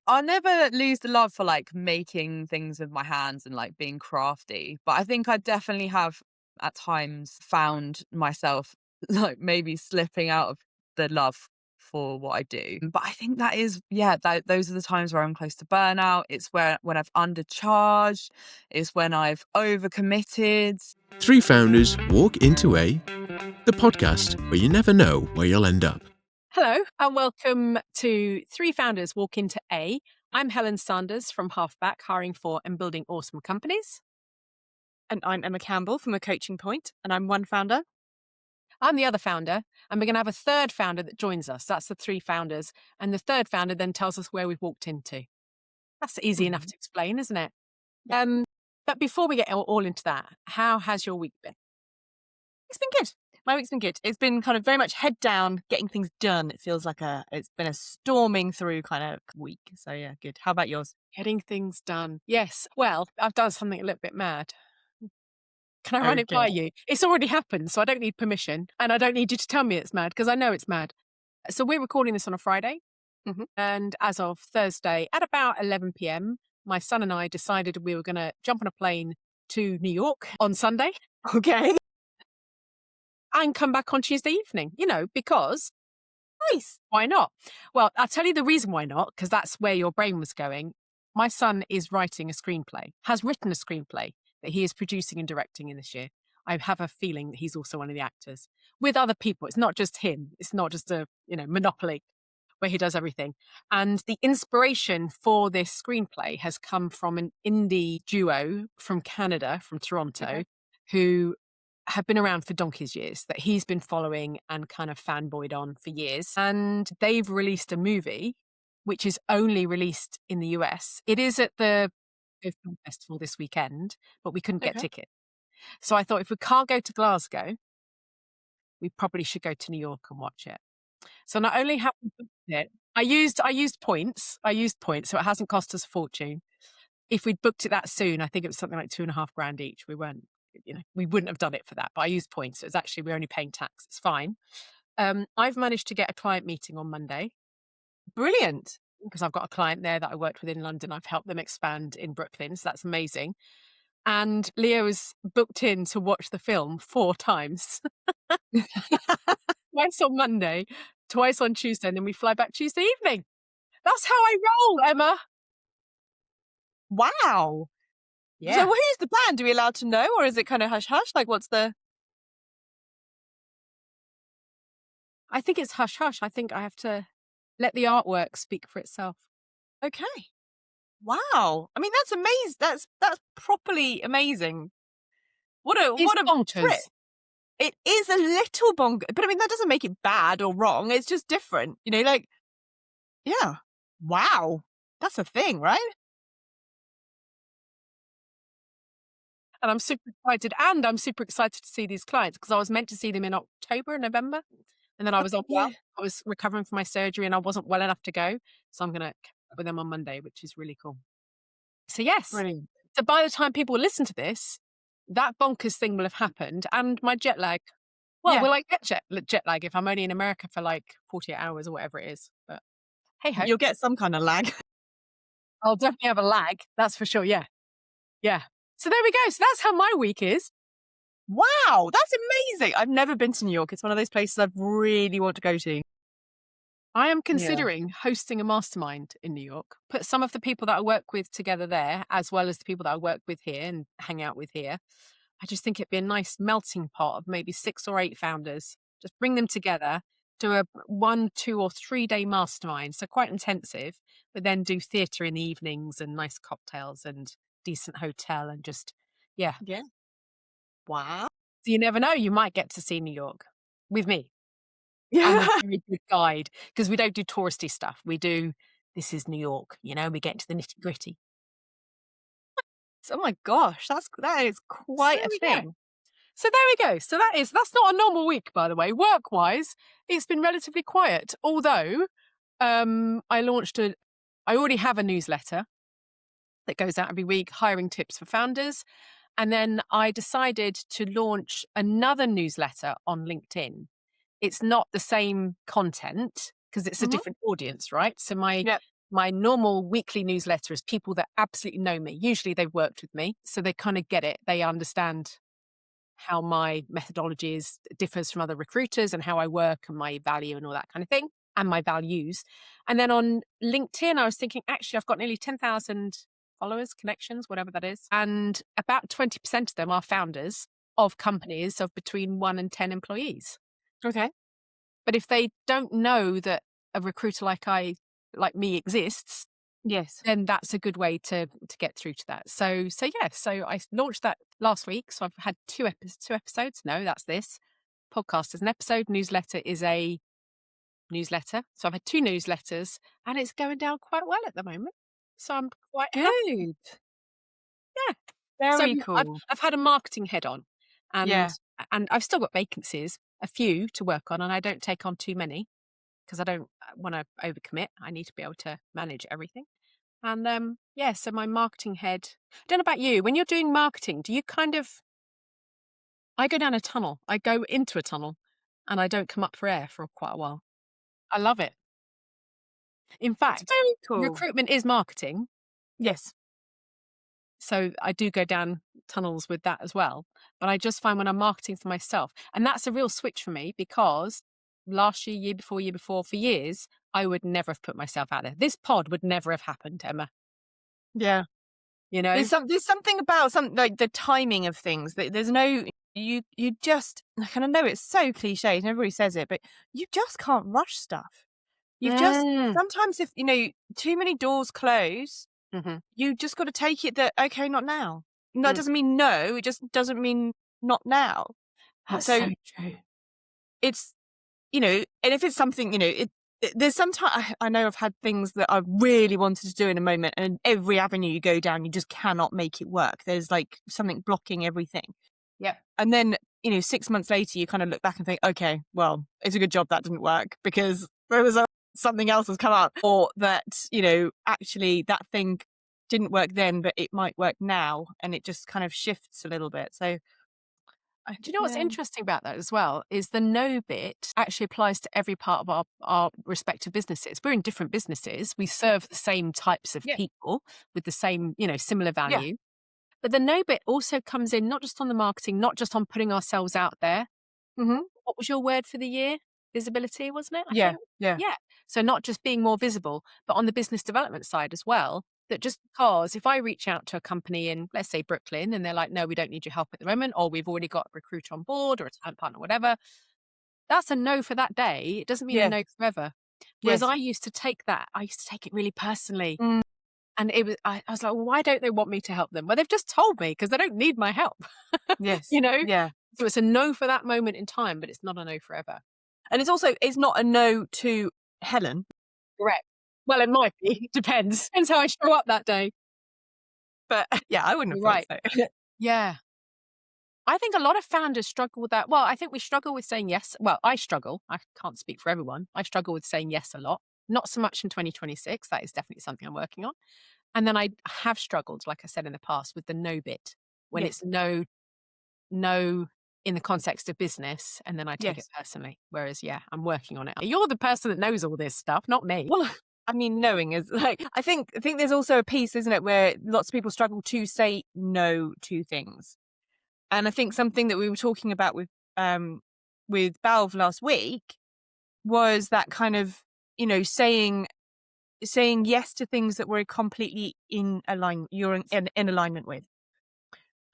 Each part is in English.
I'll never lose the love for like making things with my hands and like being crafty. But I think I definitely have at times found myself like maybe slipping out of the love for what I do. But I think that is, yeah, those are the times where I'm close to burnout. It's where when I've undercharged, it's when I've overcommitted. Three Founders Walk Into A, the podcast where you never know where you'll end up. Hello and welcome to Three Founders Walk Into A. I'm Helen Sanders from Halfback, hiring for and building awesome companies. And I'm Emma Campbell from A Coaching Point, and I'm one founder. I'm the other founder, and we're going to have a third founder that joins us. That's the three founders. And the third founder then tells us where we've walked into. That's easy enough to explain, isn't it? But before we get all into that, how has your week been? It's been good. My week's been good. It's been kind of very much head down, getting things done. It feels like it's been a storming through kind of week. So yeah, good. How about yours? Getting things done. Yes. Well, I've done something a little bit mad. Can I run it by you? It's already happened, so I don't need permission. And I don't need you to tell me it's mad, because I know it's mad. So we're recording this on a Friday. Mm-hmm. And as of Thursday at about 11 p.m, my son and I decided we were going to jump on a plane to New York on Sunday. Okay. And come back on Tuesday evening, because Nice. why not? Well, I'll tell you the reason why not, because that's where your brain was going. My son is writing a screenplay, has written a screenplay that he is producing and directing in this year. I have a feeling that he's also one of the actors with other people. It's not just him. It's not just a, monopoly where he does everything. And the inspiration for this screenplay has come from an indie duo from Canada, from Toronto, who have been around for donkey's years, that he's been following and kind of fanboyed on for years. And they've released a movie, which is only released in the US. It is at the film festival this weekend, but we couldn't get tickets. So I thought if we can't go to Glasgow, we probably should go to New York and watch it. So not only have we booked it, I used points. So it hasn't cost us a fortune. If we'd booked it that soon, I think it was something like $2,500 each. We wouldn't have done it for that, but I used points. So it's actually, we're only paying tax. It's fine. I've managed to get a client meeting on Monday. Brilliant. Because I've got a client there that I worked with in London. I've helped them expand in Brooklyn. So that's amazing. And Leo is booked in to watch the film 4 times. Twice on Monday, twice on Tuesday, and then we fly back Tuesday evening. That's how I roll, Emma. Wow. Yeah. So who's the band? Are we allowed to know, or is it kind of hush-hush? Like, what's the... I think it's hush-hush. I think I have to let the artwork speak for itself. Okay. Wow. I mean, that's amazing. That's properly amazing. What a bonkers. trip. It is a little bonkers, but I mean, that doesn't make it bad or wrong. It's just different, yeah. Wow. That's a thing, right? And I'm super excited. And I'm super excited to see these clients, because I was meant to see them in October, November. And then I was I was recovering from my surgery and I wasn't well enough to go. So I'm going to catch up with them on Monday, which is really cool. So yes. Brilliant. So by the time people listen to this, that bonkers thing will have happened. And my jet lag, will I get jet lag if I'm only in America for like 48 hours or whatever it is? But hey ho. You'll get some kind of lag. I'll definitely have a lag. That's for sure. Yeah. Yeah. So there we go. So that's how my week is. Wow, that's amazing. I've never been to New York. It's one of those places I really want to go to. I am considering hosting a mastermind in New York. Put some of the people that I work with together there, as well as the people that I work with here and hang out with here. I just think it'd be a nice melting pot of maybe 6 or 8 founders. Just bring them together, do a 1, 2 or 3 day mastermind. So quite intensive, but then do theatre in the evenings and nice cocktails and decent hotel and just, Yeah. Wow. So you never know, you might get to see New York with me. Yeah. I'm a very good guide, because we don't do touristy stuff. We do, this is New York, we get into the nitty gritty. Oh my gosh, that is quite a thing. So there we go. So that's not a normal week, by the way. Work-wise, it's been relatively quiet. Although I already have a newsletter that goes out every week, hiring tips for founders. And then I decided to launch another newsletter on LinkedIn. It's not the same content because it's a different audience, right? So my My normal weekly newsletter is people that absolutely know me. Usually they've worked with me, so they kind of get it. They understand how my methodology differs from other recruiters and how I work and my value and all that kind of thing, and my values. And then on LinkedIn, I was thinking, actually, I've got nearly 10,000 followers, connections, whatever that is. And about 20% of them are founders of companies of between 1 and 10 employees. Okay. But if they don't know that a recruiter like me exists, Yes. then that's a good way to get through to that. So I launched that last week. So I've had two episodes. No, that's this. Podcast is an episode. Newsletter is a newsletter. So I've had 2 newsletters, and it's going down quite well at the moment. So I'm quite happy. Good. Yeah. Very So cool. I've had a marketing head on, and Yeah. and I've still got vacancies, a few to work on, and I don't take on too many because I don't want to overcommit. I need to be able to manage everything. And so my marketing head, I don't know about you, when you're doing marketing, do you I go down a tunnel, I go into a tunnel, and I don't come up for air for quite a while. I love it. In It's fact, very cool. recruitment is marketing. Yes. So I do go down tunnels with that as well. But I just find when I'm marketing for myself, and that's a real switch for me, because last year before, for years, I would never have put myself out there. This pod would never have happened, Emma. Yeah. You know, There's something about like the timing of things. There's no, you just, I kind of know it's so cliche and everybody says it, but you just can't rush stuff. You've just, sometimes if, too many doors close, you just got to take it that, okay, not now. No, it doesn't mean no. It just doesn't mean not now. That's so true. It's, and if it's something, there's sometimes, I know I've had things that I've really wanted to do in a moment, and every avenue you go down, you just cannot make it work. There's like something blocking everything. Yeah. And then, 6 months later, you kind of look back and think, okay, well, it's a good job that didn't work, because there was something else has come up, or that, actually that thing didn't work then, but it might work now. And it just kind of shifts a little bit. So do you know what's interesting about that as well is the no bit actually applies to every part of our respective businesses. We're in different businesses. We serve the same types of people with the same, similar value. But the no bit also comes in not just on the marketing, not just on putting ourselves out there. What was your word for the year? Visibility, wasn't it? I think. Yeah. So not just being more visible, but on the business development side as well. That just because if I reach out to a company in, let's say, Brooklyn, and they're like, no, we don't need your help at the moment, or we've already got a recruiter on board or a talent partner, whatever, that's a no for that day. It doesn't mean a no forever. Whereas I used to take it really personally. And I was like, well, why don't they want me to help them? Well, they've just told me because they don't need my help. Yes. Yeah. So it's a no for that moment in time, but it's not a no forever. And it's not a no to Helen. Correct. Well, it might be. Depends how I show up that day. But yeah, I wouldn't have thought so. Yeah. I think a lot of founders struggle with that. Well, I think we struggle with saying yes. Well, I struggle. I can't speak for everyone. I struggle with saying yes a lot. Not so much in 2026. That is definitely something I'm working on. And then I have struggled, like I said in the past, with the no bit, when it's no in the context of business, and then I take it personally. Whereas, I'm working on it. You're the person that knows all this stuff, not me. Well, I mean, knowing is like, I think there's also a piece, isn't it, where lots of people struggle to say no to things. And I think something that we were talking about with Balv last week was that kind of, saying yes to things that were completely you're in alignment with,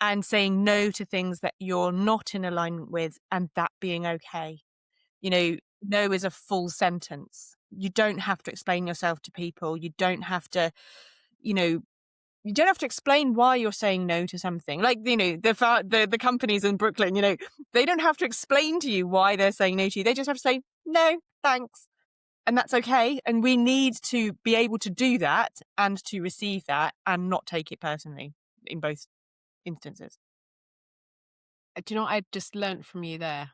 and saying no to things that you're not in alignment with, and that being okay. No is a full sentence. You don't have to explain yourself to people. You don't have to, you don't have to explain why you're saying no to something. Like, the companies in Brooklyn, they don't have to explain to you why they're saying no to you. They just have to say, no, thanks. And that's okay. And we need to be able to do that and to receive that and not take it personally in both instances. Do you know what I just learned from you there?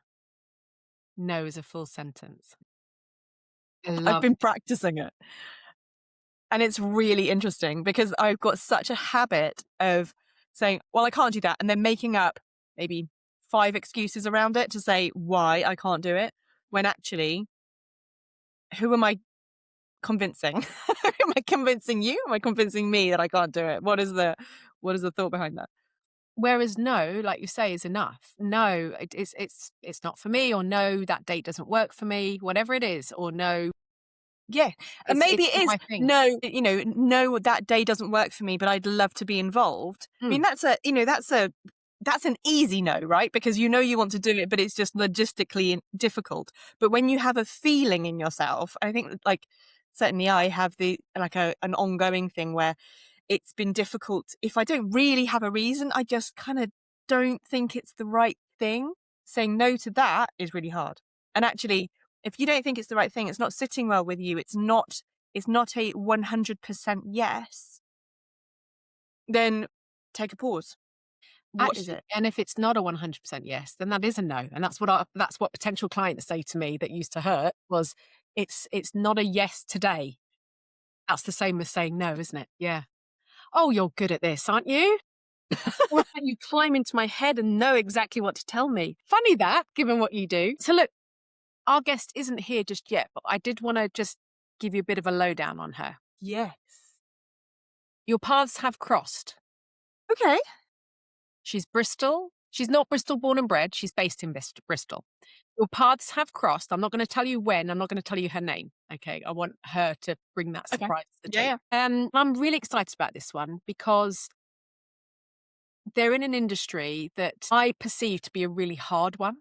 No is a full sentence. I've been practicing it. And it's really interesting because I've got such a habit of saying, well, I can't do that. And then making up maybe 5 excuses around it to say why I can't do it. When actually, who am I convincing? Am I convincing you? Am I convincing me that I can't do it? What is the thought behind that? Whereas no, like you say, is enough. No, it's not for me, or no, that date doesn't work for me, whatever it is, or no, Yeah. And it's maybe it not is, my thing. no, no, that day doesn't work for me, but I'd love to be involved. I mean, that's an easy no, right? Because you want to do it, but it's just logistically difficult. But when you have a feeling in yourself, I think like certainly I have an ongoing thing where it's been difficult. If I don't really have a reason, I just kind of don't think it's the right thing. Saying no to that is really hard. And actually, if you don't think it's the right thing, it's not sitting well with you, it's not a 100% yes, then take a pause. What is Actually, it? and if it's not a 100% yes, then that is a no. And that's what potential clients say to me that used to hurt was it's not a yes today. That's the same as saying no, isn't it? Yeah. Oh, you're good at this, aren't you? Why don't you climb into my head and know exactly what to tell me? Funny that, given what you do. So look, our guest isn't here just yet, but I did want to just give you a bit of a lowdown on her. Yes. Your paths have crossed. Okay. She's Bristol. She's not Bristol born and bred. She's based in Bristol. Your paths have crossed. I'm not going to tell you when. I'm not going to tell you her name. Okay. I want her to bring that surprise to the table. I'm really excited about this one because they're in an industry that I perceive to be a really hard one.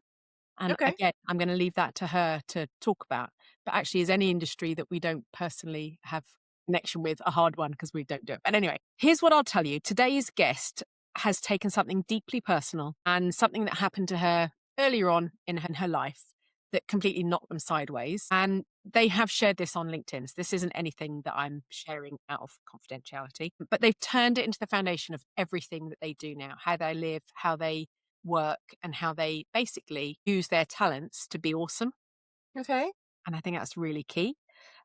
And again, I'm going to leave that to her to talk about. But actually, is any industry that we don't personally have connection with a hard one because we don't do it. But anyway, here's what I'll tell you. Today's guest has taken something deeply personal and something that happened to her earlier on in her life that completely knocked them sideways. And they have shared this on LinkedIn. So this isn't anything that I'm sharing out of confidentiality, but they've turned it into the foundation of everything that they do now, how they live, how they work, and how they basically use their talents to be awesome. Okay. And I think that's really key.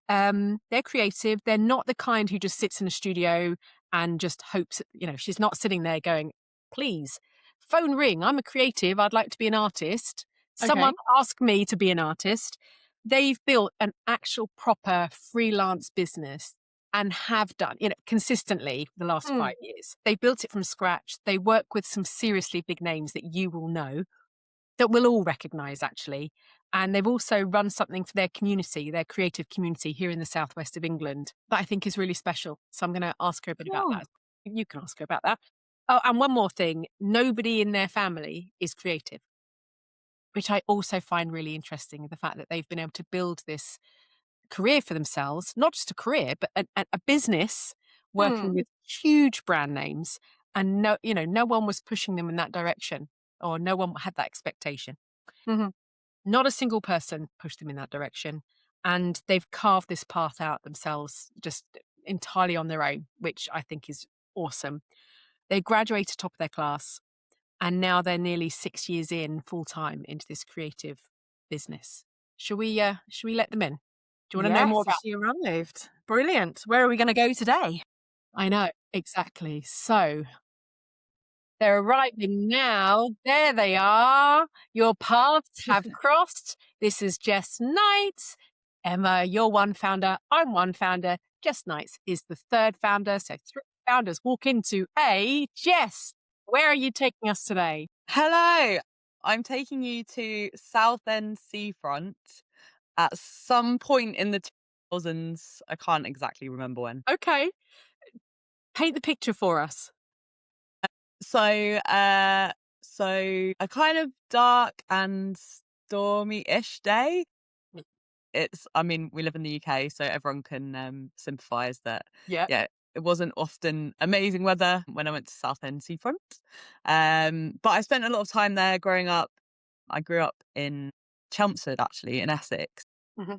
They're creative. They're not the kind who just sits in a studio and just hopes, she's not sitting there going, please, phone ring. I'm a creative. I'd like to be an artist. Someone ask me to be an artist. They've built an actual proper freelance business and have done, consistently for the last 5 years. They built it from scratch. They work with some seriously big names that you will know, that we'll all recognize actually. And they've also run something for their community, their creative community here in the southwest of England that I think is really special. So I'm going to ask her a bit about that. You can ask her about that. Oh, and one more thing. Nobody in their family is creative, which I also find really interesting. The fact that they've been able to build this career for themselves, not just a career, but a business working with huge brand names. And no one was pushing them in that direction, or no one had that expectation. Mm-hmm. Not a single person pushed them in that direction. And they've carved this path out themselves just entirely on their own, which I think is awesome. They graduated top of their class, and now they're nearly 6 years in full time into this creative business. Should we let them in? Do you want to know more about? She arrived. Brilliant. Where are we going to go today? I know, exactly. So they're arriving now. There they are. Your paths have crossed. This is Jess Knights. Emma, you're one founder. I'm one founder. Jess Knights is the third founder. So 3 founders walk into a Jess. Where are you taking us today? Hello. I'm taking you to Southend Seafront at some point in the 2000s. I can't exactly remember when. Okay. Paint the picture for us. So a kind of dark and stormy-ish day. We live in the UK, so everyone can sympathise that. Yeah, it wasn't often amazing weather when I went to Southend Seafront. But I spent a lot of time there growing up. I grew up in Chelmsford, actually, in Essex. Mm-hmm.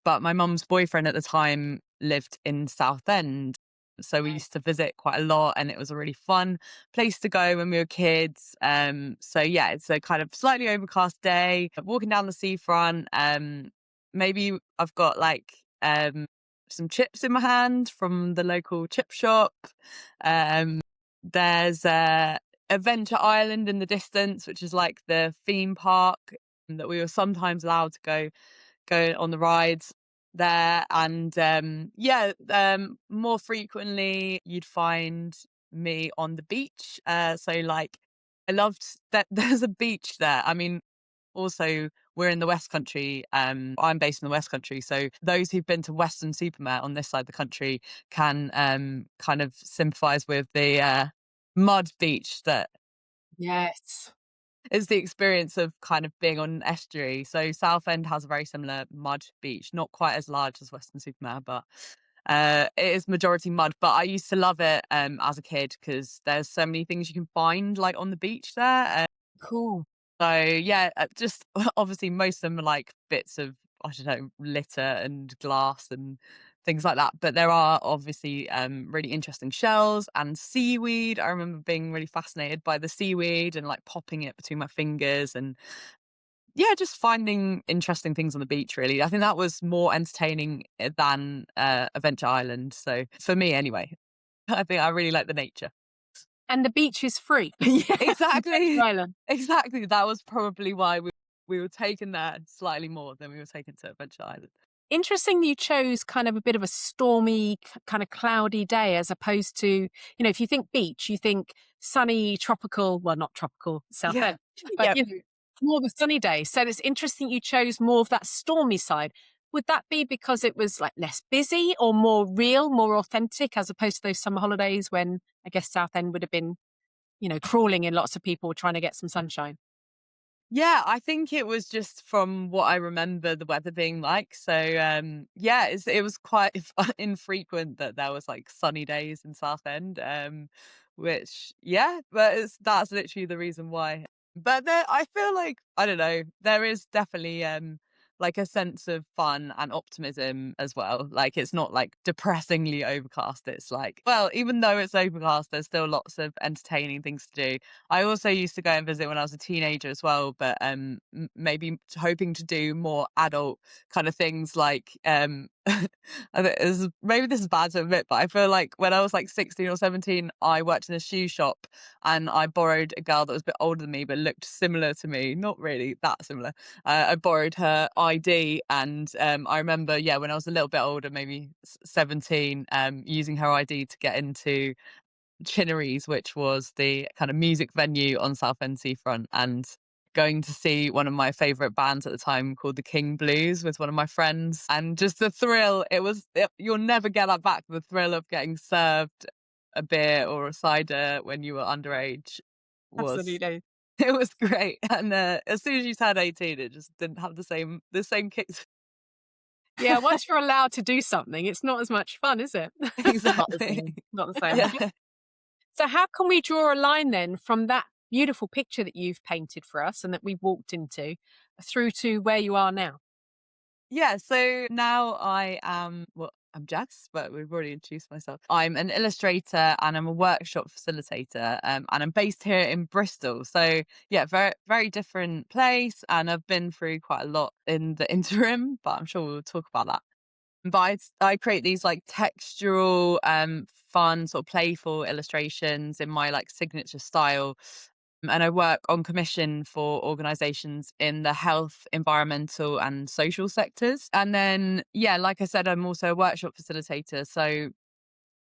But my mum's boyfriend at the time lived in Southend. So we used to visit quite a lot, and it was a really fun place to go when we were kids. So yeah, it's a kind of slightly overcast day, walking down the seafront. Maybe I've got some chips in my hand from the local chip shop. There's Adventure Island in the distance, which is like the theme park that we were sometimes allowed to go on the rides. there. And more frequently you'd find me on the beach. So like I loved that there's a beach there. I mean, also we're in the West Country. I'm based in the West Country, so those who've been to Western Supermare on this side of the country can kind of sympathise with the mud beach that Yes. is the experience of kind of being on an estuary. So Southend has a very similar mud beach, not quite as large as Western Supermare, but it is majority mud. But I used to love it as a kid because there's so many things you can find like on the beach there. Cool. So yeah, just obviously most of them are like bits of, I don't know, litter and glass and things like that. But there are obviously really interesting shells and seaweed. I remember being really fascinated by the seaweed and like popping it between my fingers and yeah, just finding interesting things on the beach really. I think that was more entertaining than Adventure Island. So for me anyway, I think I really like the nature. And the beach is free. Yeah. Exactly. Island. Exactly. That was probably why we were taken there slightly more than we were taken to Adventure Island. Interesting you chose kind of a bit of a stormy, kind of cloudy day as opposed to, you know, if you think beach, you think sunny, tropical, well, not tropical, Southend, but, Yep. you know, more of a sunny day. So it's interesting you chose more of that stormy side. Would that be because it was like less busy or more real, more authentic as opposed to those summer holidays when I guess Southend would have been, you know, crawling in lots of people trying to get some sunshine? Yeah, I think it was just from what I remember the weather being like. So yeah, it was quite infrequent that there was like sunny days in Southend. Which yeah, but that's literally the reason why. But there, I feel like I don't know, there is definitely like a sense of fun and optimism as well. Like it's not like depressingly overcast. It's like, well, even though it's overcast, there's still lots of entertaining things to do. I also used to go and visit when I was a teenager as well, but maybe hoping to do more adult kind of things like maybe this is bad to admit, but I feel like when I was like 16 or 17, I worked in a shoe shop and I borrowed a girl that was a bit older than me but looked similar to me, not really that similar. I borrowed her ID and I remember, yeah, when I was a little bit older, maybe 17, using her ID to get into Chinneries, which was the kind of music venue on Southend Seafront, and going to see one of my favourite bands at the time called the King Blues with one of my friends. And just the thrill, you'll never get that back. The thrill of getting served a beer or a cider when you were underage was Absolutely. it was great. And as soon as you turned 18, it just didn't have the same kicks. Yeah, once you're allowed to do something, it's not as much fun, is it? Not the Exactly. same. Not the same. Yeah. So how can we draw a line then from that beautiful picture that you've painted for us and that we walked into through to where you are now? Yeah, so now I'm Jess, but we've already introduced myself. I'm an illustrator and I'm a workshop facilitator, and I'm based here in Bristol. So yeah, very very different place, and I've been through quite a lot in the interim, but I'm sure we'll talk about that. But I create these like textural, fun, sort of playful illustrations in my like signature style. And I work on commission for organizations in the health, environmental, and social sectors. And then, yeah, like I said, I'm also a workshop facilitator. So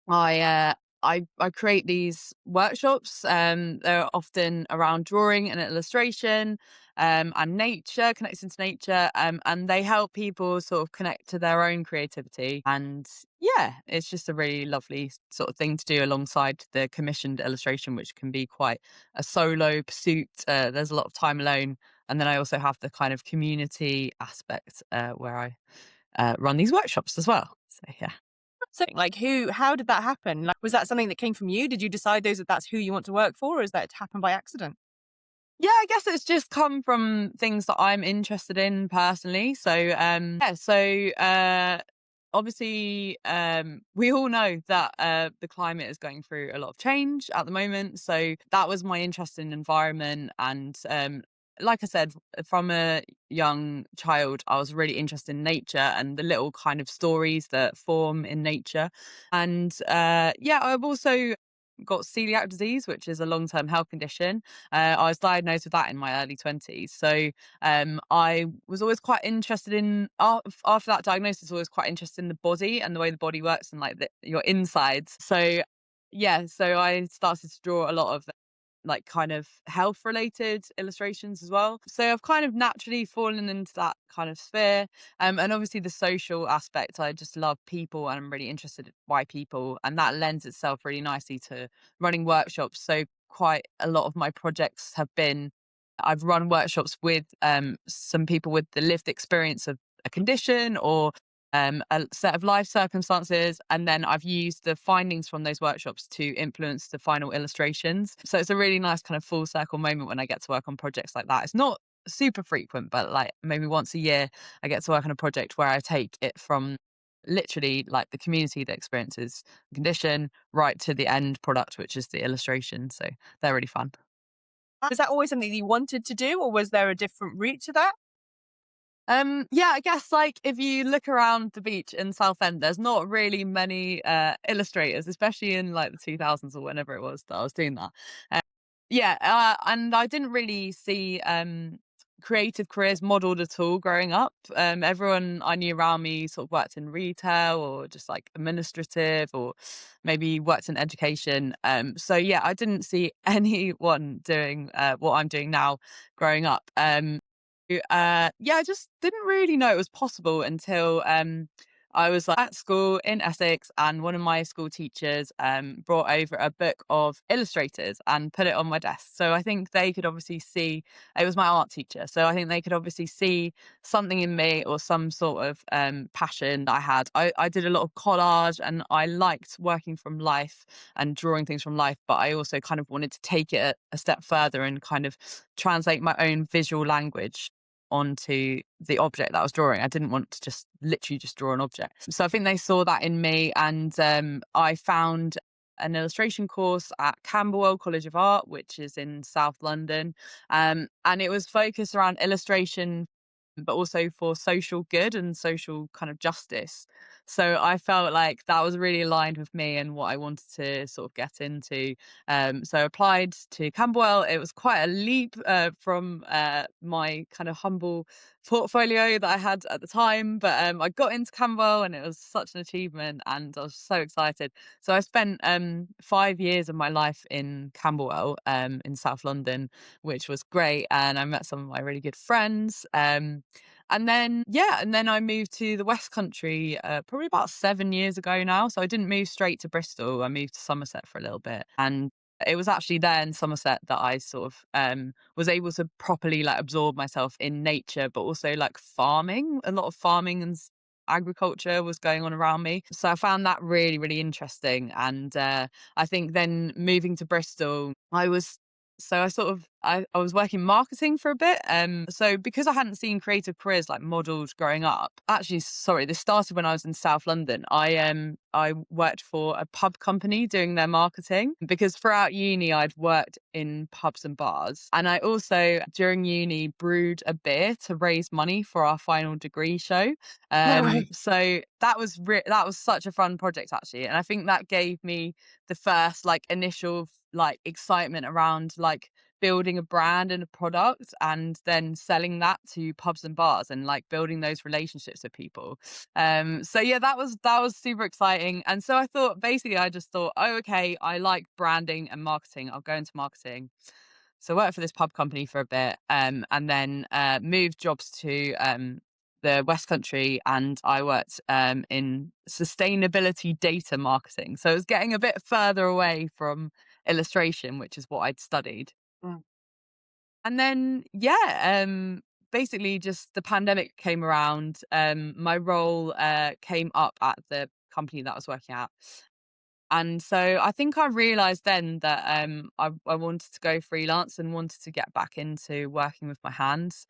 I I create these workshops. They're often around drawing and illustration, and nature, connecting to nature, and they help people sort of connect to their own creativity. And yeah, it's just a really lovely sort of thing to do alongside the commissioned illustration, which can be quite a solo pursuit. There's a lot of time alone, and then I also have the kind of community aspect where I run these workshops as well. So yeah. So, like, how did that happen? Like, was that something that came from you? Did you decide that's who you want to work for, or is that happened by accident? Yeah, I guess it's just come from things that I'm interested in personally. So, yeah, so obviously, we all know that the climate is going through a lot of change at the moment. So that was my interest in environment, and like I said, from a young child, I was really interested in nature and the little kind of stories that form in nature. And yeah, I've also got celiac disease, which is a long-term health condition. I was diagnosed with that in my early 20s. So I was always quite interested in, after that diagnosis, always quite interested in the body and the way the body works and like your insides. So yeah, so I started to draw a lot of like kind of health related illustrations as well. So I've kind of naturally fallen into that kind of sphere. And obviously the social aspect, I just love people and I'm really interested by people. And that lends itself really nicely to running workshops. So quite a lot of my projects have been, I've run workshops with some people with the lived experience of a condition or a set of life circumstances, and then I've used the findings from those workshops to influence the final illustrations. So it's a really nice kind of full circle moment when I get to work on projects like that. It's not super frequent, but like maybe once a year, I get to work on a project where I take it from literally like the community that experiences the condition right to the end product, which is the illustration. So they're really fun. Was that always something you wanted to do, or was there a different route to that? Yeah, I guess like if you look around the beach in Southend, there's not really many illustrators, especially in like the 2000s or whenever it was that I was doing that. Uh, yeah, and I didn't really see creative careers modeled at all growing up. Everyone I knew around me sort of worked in retail or just like administrative or maybe worked in education. So yeah, I didn't see anyone doing what I'm doing now growing up. Yeah, I just didn't really know it was possible until I was like, at school in Essex, and one of my school teachers brought over a book of illustrators and put it on my desk. So I think they could obviously see, it was my art teacher. So I think they could obviously see something in me or some sort of passion that I had. I did a lot of collage and I liked working from life and drawing things from life, but I also kind of wanted to take it a step further and kind of translate my own visual language onto the object that I was drawing. I didn't want to just literally just draw an object. So I think they saw that in me, and I found an illustration course at Camberwell College of Art, which is in South London. And it was focused around illustration, but also for social good and social kind of justice. So I felt like that was really aligned with me and what I wanted to sort of get into. So I applied to Camberwell. It was quite a leap from my kind of humble portfolio that I had at the time, but I got into Camberwell and it was such an achievement and I was so excited. So I spent 5 years of my life in Camberwell in South London, which was great, and I met some of my really good friends. And then, yeah, and then I moved to the West Country probably about 7 years ago now. So I didn't move straight to Bristol. I moved to Somerset for a little bit. And it was actually there in Somerset that I sort of was able to properly like absorb myself in nature, but also like farming. A lot of farming and agriculture was going on around me. So I found that really, really interesting. And I think then moving to Bristol, I was working marketing for a bit. So because I hadn't seen creative careers like modelled growing up, actually, sorry, this started when I was in South London. I worked for a pub company doing their marketing because throughout uni I'd worked in pubs and bars, and I also during uni brewed a beer to raise money for our final degree show. No way. So that was such a fun project actually, and I think that gave me the first like initial like excitement around like building a brand and a product and then selling that to pubs and bars and like building those relationships with people. So yeah, that was super exciting. And so I thought basically I just thought, oh, okay, I like branding and marketing, I'll go into marketing. So I worked for this pub company for a bit, and then moved jobs to the West Country, and I worked in sustainability data marketing. So it was getting a bit further away from illustration, which is what I'd studied. Mm. And then, yeah, basically just the pandemic came around. My role came up at the company that I was working at. And so I think I realized then that I wanted to go freelance and wanted to get back into working with my hands.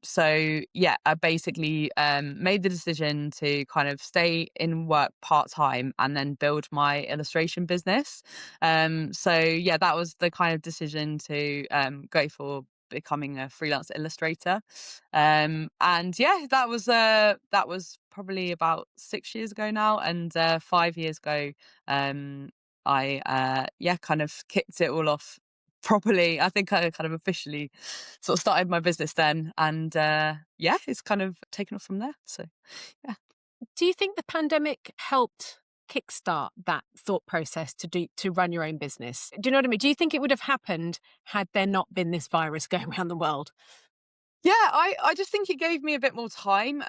So yeah, I basically made the decision to kind of stay in work part time and then build my illustration business. So yeah, that was the kind of decision to go for becoming a freelance illustrator. And yeah, that was probably about 6 years ago now, and 5 years ago, I kind of kicked it all off properly. I think I kind of officially sort of started my business then, and it's kind of taken off from there. So yeah. Do you think the pandemic helped kickstart that thought process to run your own business? Do you know what I mean? Do you think it would have happened had there not been this virus going around the world? Yeah, I just think it gave me a bit more time.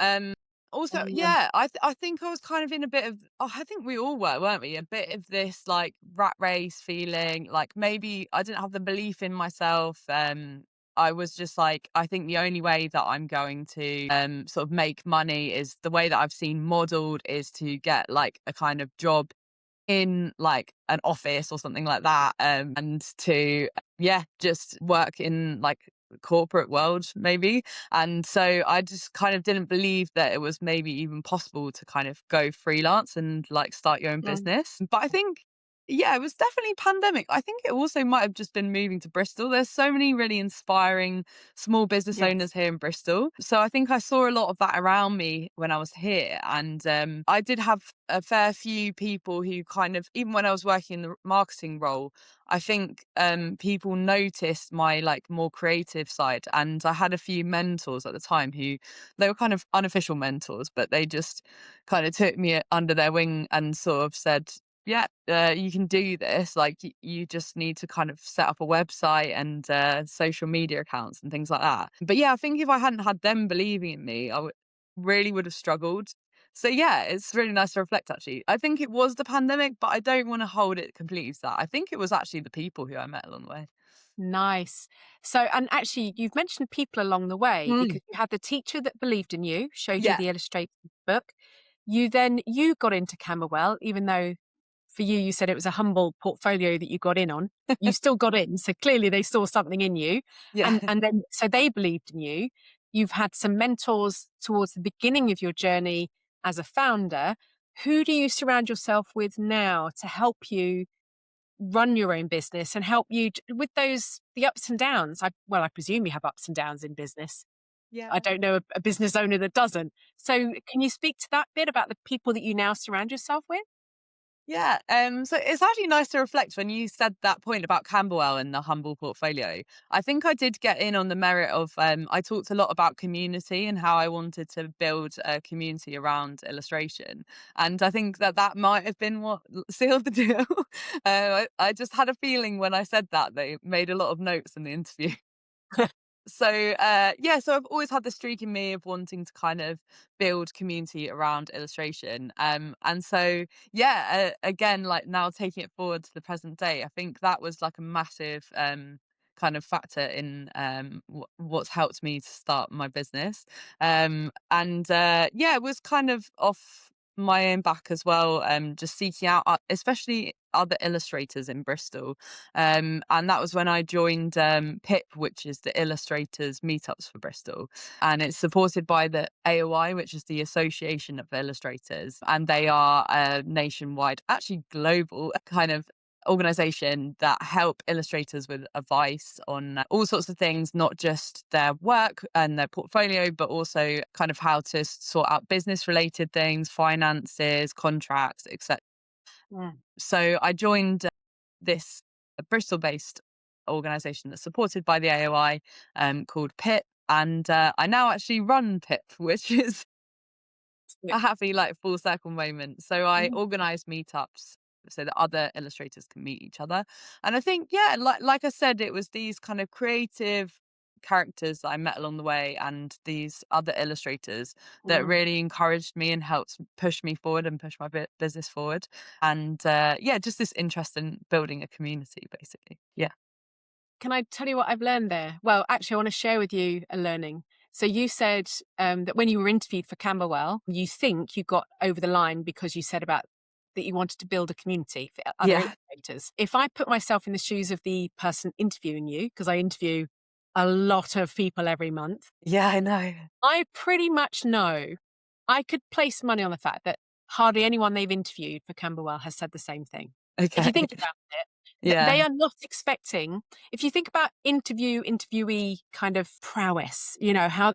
Also, Um, yeah, I think I was kind of in a bit of, oh, I think we all were, weren't we? A bit of this like rat race feeling, like maybe I didn't have the belief in myself. I was just like, I think the only way that I'm going to sort of make money is the way that I've seen modeled is to get like a kind of job in like an office or something like that, and to just work in like corporate world maybe. And so I just kind of didn't believe that it was maybe even possible to kind of go freelance and like start your own mm, business. But I think it was definitely pandemic. I think it also might have just been moving to Bristol. There's so many really inspiring small business yes. owners here in Bristol. So I think I saw a lot of that around me when I was here. And I did have a fair few people who kind of, even when I was working in the marketing role, I think people noticed my like more creative side. And I had a few mentors at the time who they were kind of unofficial mentors, but they just kind of took me under their wing and sort of said, you can do this. Like you just need to kind of set up a website and social media accounts and things like that. But yeah, I think if I hadn't had them believing in me, really would have struggled. So yeah, it's really nice to reflect actually. I think it was the pandemic, but I don't want to hold it completely to that. I think it was actually the people who I met along the way. Nice. So, and actually, you've mentioned people along the way Mm. because you had the teacher that believed in you, showed you Yeah. the illustration book. You got into Camberwell, even though for you, you said it was a humble portfolio that you got in on. You still got in, so clearly they saw something in you, Yeah. and then so they believed in you. You've had some mentors towards the beginning of your journey as a founder. Who do you surround yourself with now to help you run your own business and help you with the ups and downs? I presume you have ups and downs in business. I Yeah. don't know a business owner that doesn't. So can you speak to that bit about the people that you now surround yourself with? Yeah, so it's actually nice to reflect when you said that point about Camberwell and the humble portfolio. I think I did get in on the merit of I talked a lot about community and how I wanted to build a community around illustration, and I think that might have been what sealed the deal. I just had a feeling when I said that they made a lot of notes in the interview. So so I've always had the streak in me of wanting to kind of build community around illustration, and so again, like now taking it forward to the present day, I think that was like a massive kind of factor in what's helped me to start my business, and it was kind of off my own back as well, just seeking out especially other illustrators in Bristol, and that was when I joined PIP, which is the illustrators meetups for Bristol. And it's supported by the AOI, which is the Association of Illustrators. And they are a nationwide, actually global kind of organization that help illustrators with advice on all sorts of things, not just their work and their portfolio, but also kind of how to sort out business related things, finances, contracts, etc. Mm. So I joined this Bristol-based organisation that's supported by the AOI, called PIP, and I now actually run PIP, which is Yeah. a happy like full circle moment. So I Mhm. organise meetups so that other illustrators can meet each other, and I think like I said, it was these kind of creative characters that I met along the way and these other illustrators that Mm. really encouraged me and helped push me forward and push my business forward, and just this interest in building a community basically. Yeah. Can I tell you what I've learned there? Well, actually, I want to share with you a learning. So you said that when you were interviewed for Camberwell, you think you got over the line because you said about that you wanted to build a community for other Yeah. illustrators. If I put myself in the shoes of the person interviewing you, because I interview a lot of people every month, Yeah, I know. I pretty much know I could place money on the fact that hardly anyone they've interviewed for Camberwell has said the same thing. If Okay. you think about it, they Yeah. are not expecting, if you think about interviewee kind of prowess,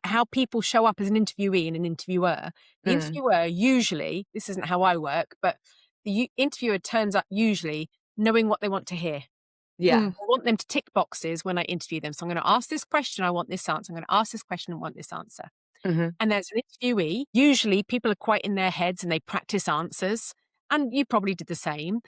how people show up as an interviewee and an interviewer. The Mm. interviewer usually, this isn't how I work, but the interviewer turns up usually knowing what they want to hear. Yeah. I want them to tick boxes when I interview them. So I'm going to ask this question, I want this answer. I'm going to ask this question, I want this answer. Mhm. And there's an interviewee. Usually people are quite in their heads and they practice answers. And you probably did the same.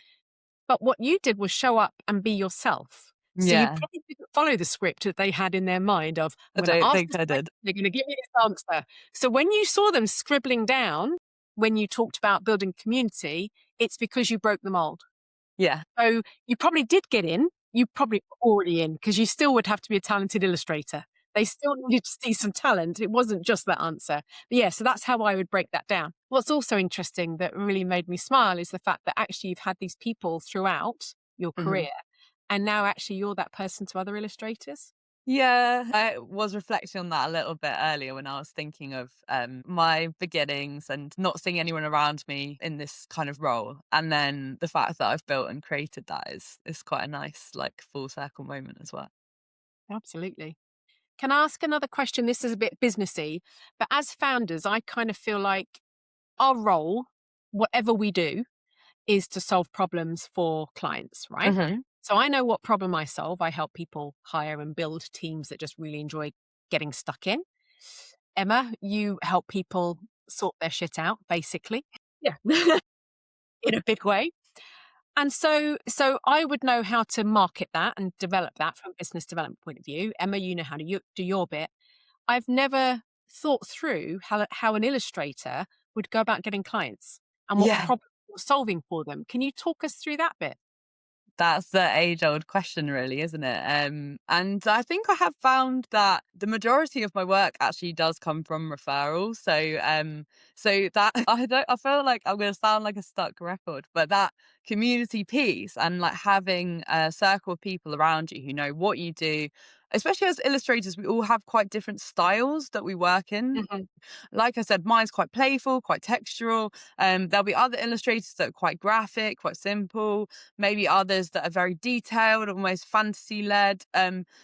But what you did was show up and be yourself. So you Yeah. probably didn't follow the script that they had in their mind of, I I'm going to don't ask think this I question, did. they're going to give me this answer. So when you saw them scribbling down, when you talked about building community, it's because you broke the mold. Yeah. So you probably did get in. You probably were already in because you still would have to be a talented illustrator. They still needed to see some talent. It wasn't just that answer. But yeah, so that's how I would break that down. What's also interesting that really made me smile is the fact that actually you've had these people throughout your Mhm. career, and now actually you're that person to other illustrators. Yeah, I was reflecting on that a little bit earlier when I was thinking of my beginnings and not seeing anyone around me in this kind of role. And then the fact that I've built and created that is quite a nice like full circle moment as well. Absolutely. Can I ask another question? This is a bit businessy, but as founders, I kind of feel like our role, whatever we do, is to solve problems for clients, right? Mhm. So I know what problem I solve. I help people hire and build teams that just really enjoy getting stuck in. Emma, you help people sort their shit out, basically. Yeah. In a big way. And so I would know how to market that and develop that from a business development point of view. Emma, you know how to do your bit. I've never thought through how an illustrator would go about getting clients and what Yeah. problem you're solving for them. Can you talk us through that bit? That's the age-old question really, isn't it? And I think I have found that the majority of my work actually does come from referrals. So that I feel like I'm gonna sound like a stuck record, but that community piece and like having a circle of people around you who know what you do, especially as illustrators, we all have quite different styles that we work in. Mhm, Like I said, mine's quite playful, quite textural. There'll be other illustrators that are quite graphic, quite simple, maybe others that are very detailed, almost fantasy led.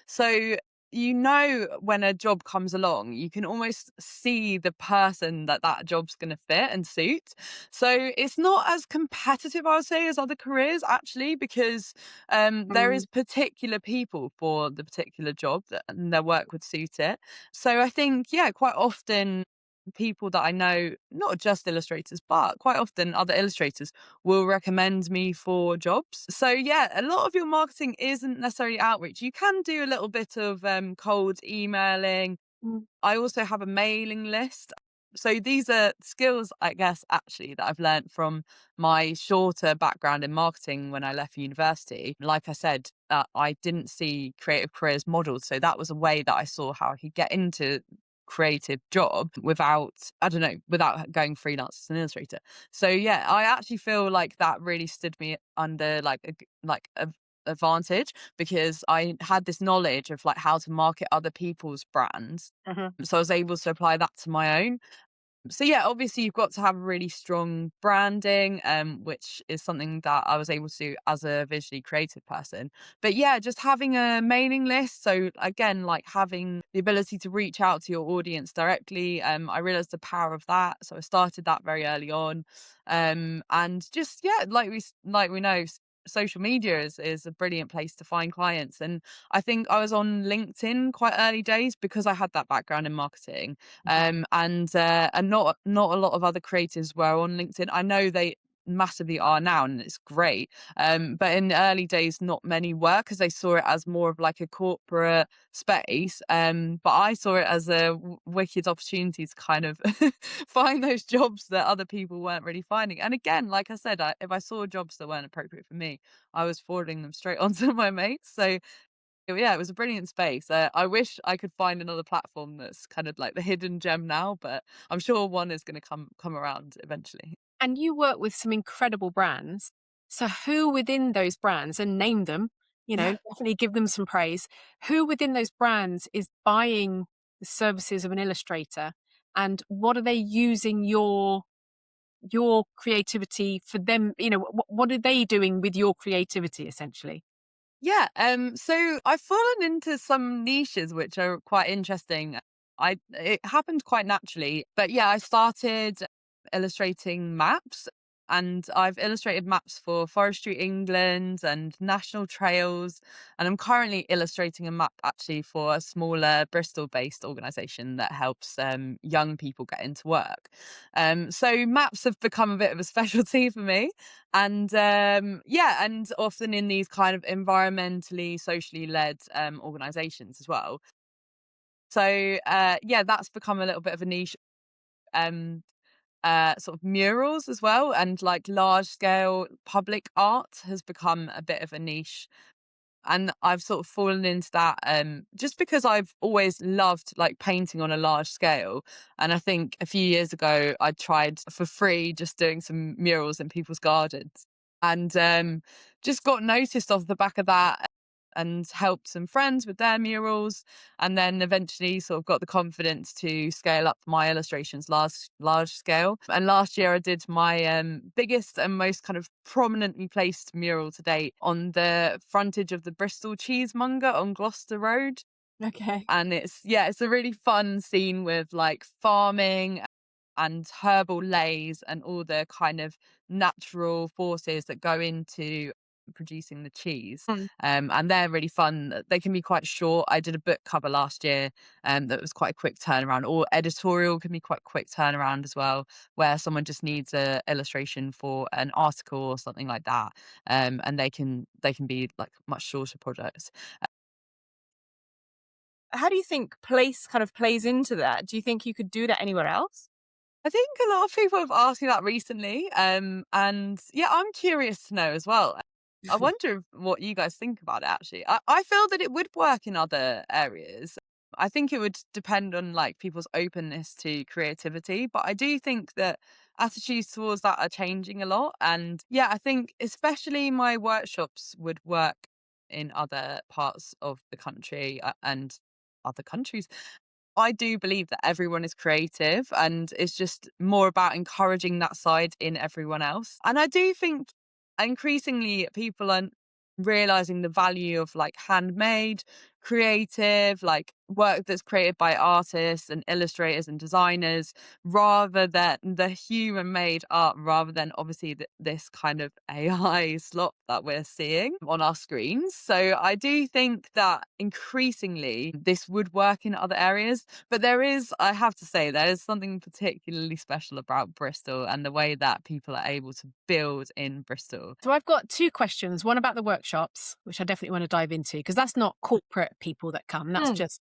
So you know when a job comes along, you can almost see the person that job's going to fit and suit. So it's not as competitive, I would say, as other careers actually, because there mm, is particular people for the particular job that and their work would suit it. So I think, yeah, quite often people that I know, not just illustrators, but quite often other illustrators will recommend me for jobs. So yeah, a lot of your marketing isn't necessarily outreach. You can do a little bit of cold emailing. mm, I also have a mailing list. So these are skills, I guess, actually, that I've learned from my shorter background in marketing when I left university. Like I said, I didn't see creative careers modeled. So that was a way that I saw how I could get into creative job without, I don't know, without going freelance as an illustrator. So yeah, I actually feel like that really stood me under like a advantage because I had this knowledge of like how to market other people's brands. mhm, So I was able to apply that to my own. So yeah, obviously you've got to have really strong branding, which is something that I was able to do as a visually creative person. But yeah, just having a mailing list. So again, like having the ability to reach out to your audience directly. I realized the power of that. So I started that very early on. And just yeah, like we know, social media is a brilliant place to find clients. And I think I was on LinkedIn quite early days because I had that background in marketing, mhm, and not a lot of other creators were on LinkedIn. I know they massively are now, and it's great. But in the early days, not many were because they saw it as more of like a corporate space. But I saw it as a wicked opportunity to kind of find those jobs that other people weren't really finding. And again, like I said, if I saw jobs that weren't appropriate for me, I was forwarding them straight onto my mates. So yeah, it was a brilliant space. I wish I could find another platform that's kind of like the hidden gem now, but I'm sure one is going to come around eventually. And you work with some incredible brands. So who within those brands, and name them, Yeah. definitely give them some praise. Who within those brands is buying the services of an illustrator, and what are they using your creativity for them? What are they doing with your creativity essentially? Yeah, so I've fallen into some niches which are quite interesting. It happened quite naturally, but yeah, I started illustrating maps. and I've illustrated maps for Forestry England and national trails. And I'm currently illustrating a map actually for a smaller Bristol-based organisation that helps young people get into work. So maps have become a bit of a specialty for me, and and often in these kind of environmentally, socially led organisations as well. So that's become a little bit of a niche. Um, Sort of murals as well, and like large scale public art has become a bit of a niche, and I've sort of fallen into that just because I've always loved like painting on a large scale. And I think a few years ago I tried for free just doing some murals in people's gardens, and just got noticed off the back of that and helped some friends with their murals, and then eventually sort of got the confidence to scale up my illustrations large scale. And last year I did my biggest and most kind of prominently placed mural to date on the frontage of the Bristol cheesemonger on Gloucester Road. Okay. And it's a really fun scene with like farming and herbal leys and all the kind of natural forces that go into producing the cheese. Mm. And they're really fun. They can be quite short. I did a book cover last year that was quite a quick turnaround, or editorial can be quite quick turnaround as well, where someone just needs a illustration for an article or something like that. And they can be like much shorter projects. How do you think place kind of plays into that? Do you think you could do that anywhere else? I think a lot of people have asked me that recently. And yeah, I'm curious to know as well. I wonder what you guys think about it actually. I feel that it would work in other areas. I think it would depend on like people's openness to creativity, but I do think that attitudes towards that are changing a lot. And yeah, I think especially my workshops would work in other parts of the country and other countries. I do believe that everyone is creative, and it's just more about encouraging that side in everyone else. And I do think increasingly people are realizing the value of like handmade, creative, like work that's created by artists and illustrators and designers, rather than the human made art, rather than obviously this kind of AI slop that we're seeing on our screens. So I do think that increasingly this would work in other areas. But I have to say, there is something particularly special about Bristol and the way that people are able to build in Bristol. So I've got two questions. One about the workshops, which I definitely want to dive into, because that's not corporate people that come. That's just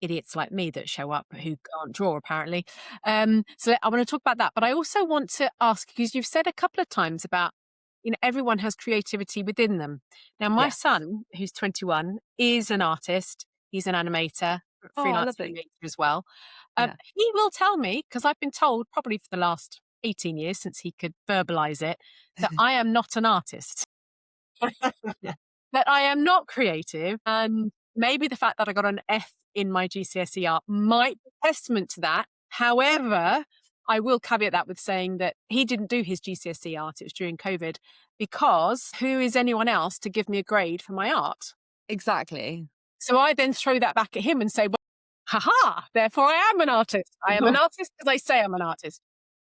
idiots like me that show up who can't draw, apparently. So I want to talk about that. But I also want to ask, because you've said a couple of times about, everyone has creativity within them. Now, my Yes. son, who's 21, is an artist. He's an animator, Oh, freelance lovely. animator as well. Yeah. He will tell me, because I've been told probably for the last 18 years since he could verbalize it, that I am not an artist, that I am not creative. And maybe the fact that I got an F in my GCSE art might be testament to that. However, I will caveat that with saying that he didn't do his GCSE art. It was during COVID, because who is anyone else to give me a grade for my art? Exactly. So I then throw that back at him and say, well, haha, therefore I am an artist. I am an artist because I say I'm an artist.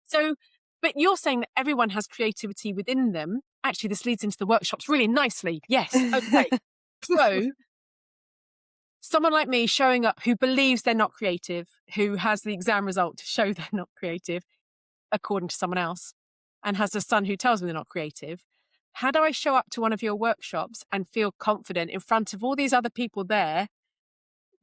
So, but you're saying that everyone has creativity within them. Actually, this leads into the workshops really nicely. Yes. Okay. So someone like me showing up who believes they're not creative, who has the exam result to show they're not creative, according to someone else, and has a son who tells me they're not creative. How do I show up to one of your workshops and feel confident in front of all these other people there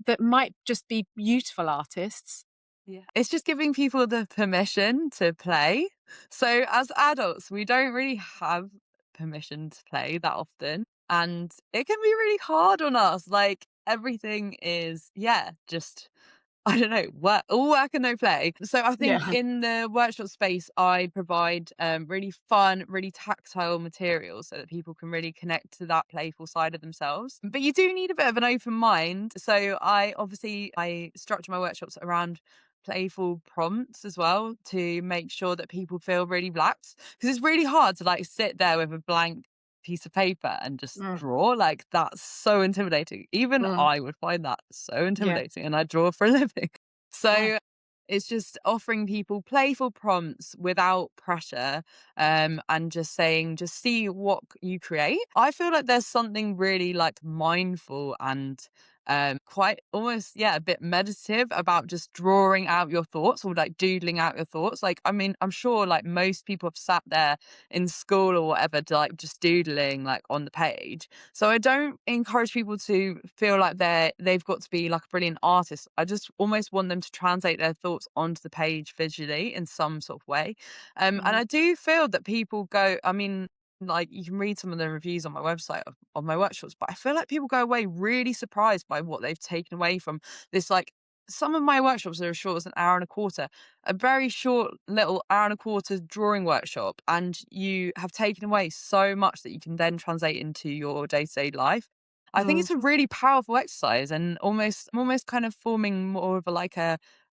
that might just be beautiful artists? Yeah. It's just giving people the permission to play. So as adults, we don't really have permission to play that often. And it can be really hard on us. Like everything is, just I don't know, all work and no play. So I think Yeah. in the workshop space, I provide really fun, really tactile materials so that people can really connect to that playful side of themselves. But you do need a bit of an open mind. So I structure my workshops around playful prompts as well to make sure that people feel really relaxed, because it's really hard to like sit there with a blank piece of paper and just Mm, draw. Like that's so intimidating. Even mm, I would find that so yeah. intimidating, and I draw for a living. Yeah. So It's just offering people playful prompts without pressure, and just saying, just see what you create. I feel like there's something really like mindful and quite almost, yeah, a bit meditative about just drawing out your thoughts or like doodling out your thoughts. Like, I mean, I'm sure like most people have sat there in school or whatever to like just doodling like on the page. So I don't encourage people to feel like they've got to be like a brilliant artist. I just almost want them to translate their thoughts onto the page visually in some sort of way. And Mhm. I do feel that people go, I mean, like you can read some of the reviews on my website of my workshops, but I feel like people go away really surprised by what they've taken away from this. Like some of my workshops are as short as an hour and a quarter, a very short little hour and a quarter drawing workshop, and you have taken away so much that you can then translate into your day-to-day life. I think Mm. it's a really powerful exercise, and I'm almost kind of forming more of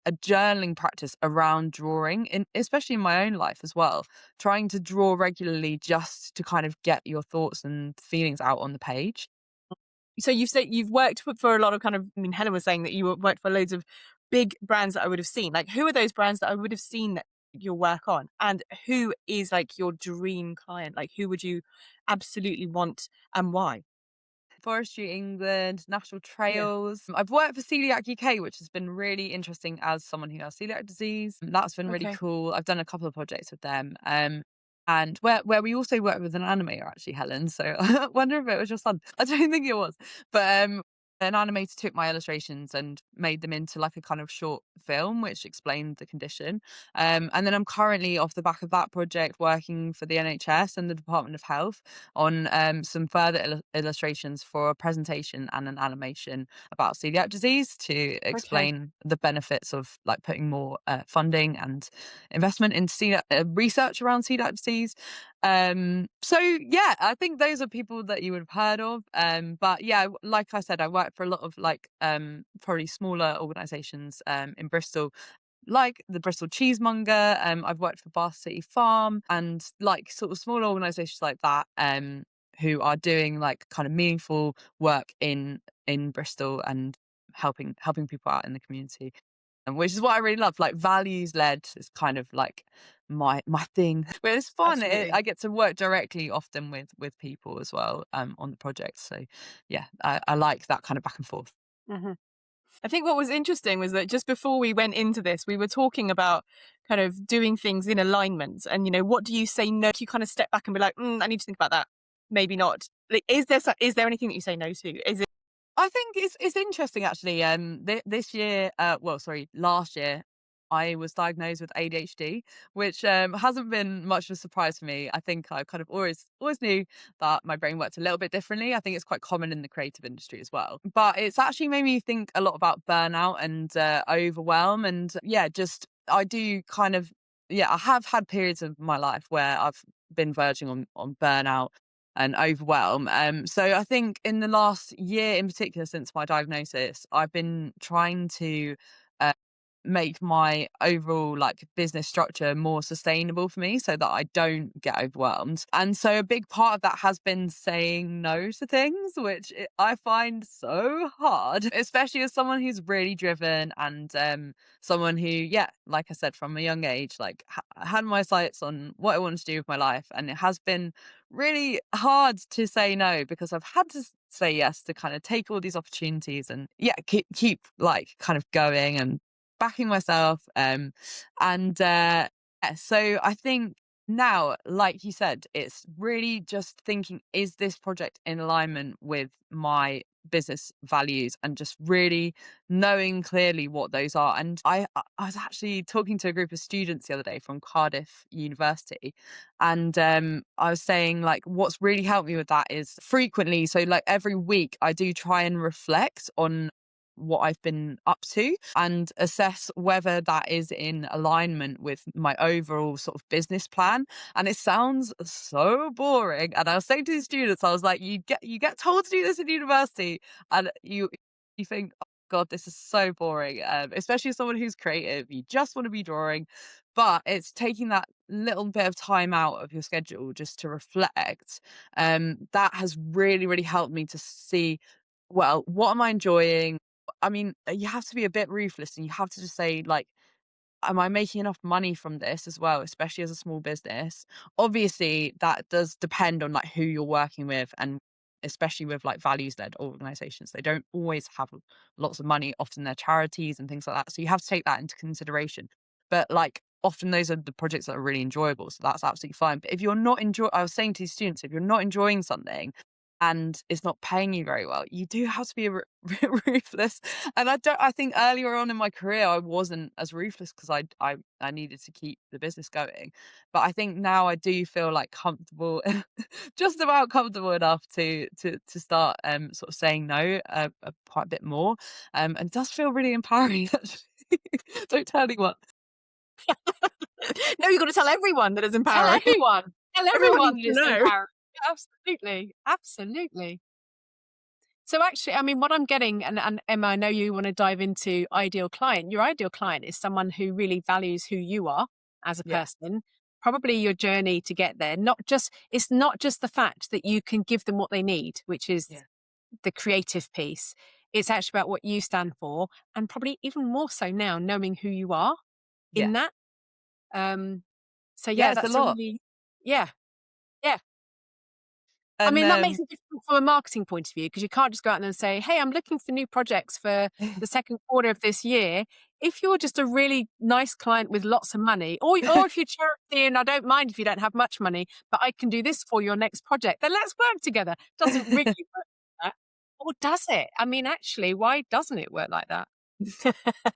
a journaling practice around drawing, in especially in my own life as well, trying to draw regularly just to kind of get your thoughts and feelings out on the page. So you've said you've worked for a lot of kind of, I mean, Helen was saying that you worked for loads of big brands that I would have seen. Like, who are those brands that I would have seen that your work on? And who is like your dream client? Like, who would you absolutely want and why? Forestry England, National Yeah. Trails. I've worked for Celiac UK, which has been really interesting as someone who has celiac disease. That's been really Okay. cool. I've done a couple of projects with them. And where we also worked with an animator actually, Helen. So I wonder if it was your son. I don't think it was. But an animator took my illustrations and made them into like a kind of short film which explained the condition. And then I'm currently off the back of that project working for the NHS and the Department of Health on some further illustrations for a presentation and an animation about celiac disease to Okay. explain the benefits of like putting more funding and investment into research around celiac disease. So yeah, I think those are people that you would have heard of. But yeah, like I said, I work for a lot of like probably smaller organizations in Bristol, like the Bristol Cheesemonger. I've worked for Bath City Farm and like sort of smaller organisations like that, who are doing like kind of meaningful work in Bristol and helping people out in the community. And which is what I really love. Like values led is kind of like my thing. But it's fun. Absolutely. I get to work directly often with people as well on the project. So yeah, I like that kind of back and forth. Hmm. I think what was interesting was that just before we went into this, we were talking about kind of doing things in alignment. And, you know, what do you say no? You kind of step back and be like, I need to think about that. Maybe not. Like, is there anything that you say no to? Is it? I think it's interesting actually. This year, well, sorry, last year, I was diagnosed with ADHD, which hasn't been much of a surprise for me. I think I kind of always knew that my brain worked a little bit differently. I think it's quite common in the creative industry as well. But it's actually made me think a lot about burnout and overwhelm, and yeah, just I do kind of yeah, I have had periods of my life where I've been verging on burnout and overwhelm. So I think in the last year in particular, since my diagnosis, I've been trying to uh, make my overall like business structure more sustainable for me so that I don't get overwhelmed. And so a big part of that has been saying no to things, which I find so hard, especially as someone who's really driven and someone who, yeah, like I said, from a young age, like had my sights on what I wanted to do with my life. And it has been really hard to say no because I've had to say yes to kind of take all these opportunities and yeah, keep like kind of going and backing myself. And yeah, so I think now, like you said, it's really just thinking, is this project in alignment with my business values and just really knowing clearly what those are. And I was actually talking to a group of students the other day from Cardiff University, and I was saying like what's really helped me with that is frequently, so like every week I do try and reflect on what I've been up to and assess whether that is in alignment with my overall sort of business plan. And it sounds so boring. And I was saying to the students, I was like, you get told to do this in university, and you think, oh God, this is so boring. Especially as someone who's creative, you just want to be drawing. But it's taking that little bit of time out of your schedule just to reflect. That has really, really helped me to see, well, what am I enjoying? I mean, you have to be a bit ruthless and you have to just say, like, am I making enough money from this as well, especially as a small business? Obviously, that does depend on like who you're working with, and especially with like values-led organizations. They don't always have lots of money, often they're charities and things like that. So you have to take that into consideration. But like often those are the projects that are really enjoyable. So that's absolutely fine. But if you're not I was saying to students, if you're not enjoying something and it's not paying you very well, you do have to be ruthless. And I think earlier on in my career, I wasn't as ruthless because I needed to keep the business going. But I think now I do feel like comfortable, just about comfortable enough to start sort of saying no quite a bit more. And it does feel really empowering, actually. Don't tell anyone. No, you've got to tell everyone that it's Tell empowering. everyone. Tell Everyone everyone needs that to it's know. empowering. Absolutely. Absolutely. So actually, I mean, what I'm getting, and Emma, I know you want to dive into ideal client. Your ideal client is someone who really values who you are as a Yeah. person, probably your journey to get there. It's not just the fact that you can give them what they need, which is Yeah. the creative piece. It's actually about what you stand for, and probably even more so now, knowing who you are Yeah. in that. So Yeah, yeah, it's a that's a lot. really, yeah. Yeah. I And mean, that makes it difficult from a marketing point of view, because you can't just go out there and say, hey, I'm looking for new projects for the second quarter of this year. If you're just a really nice client with lots of money, or if you're charity and I don't mind if you don't have much money, but I can do this for your next project, then let's work together. Doesn't really work like that. Or does it? I mean, actually, why doesn't it work like that?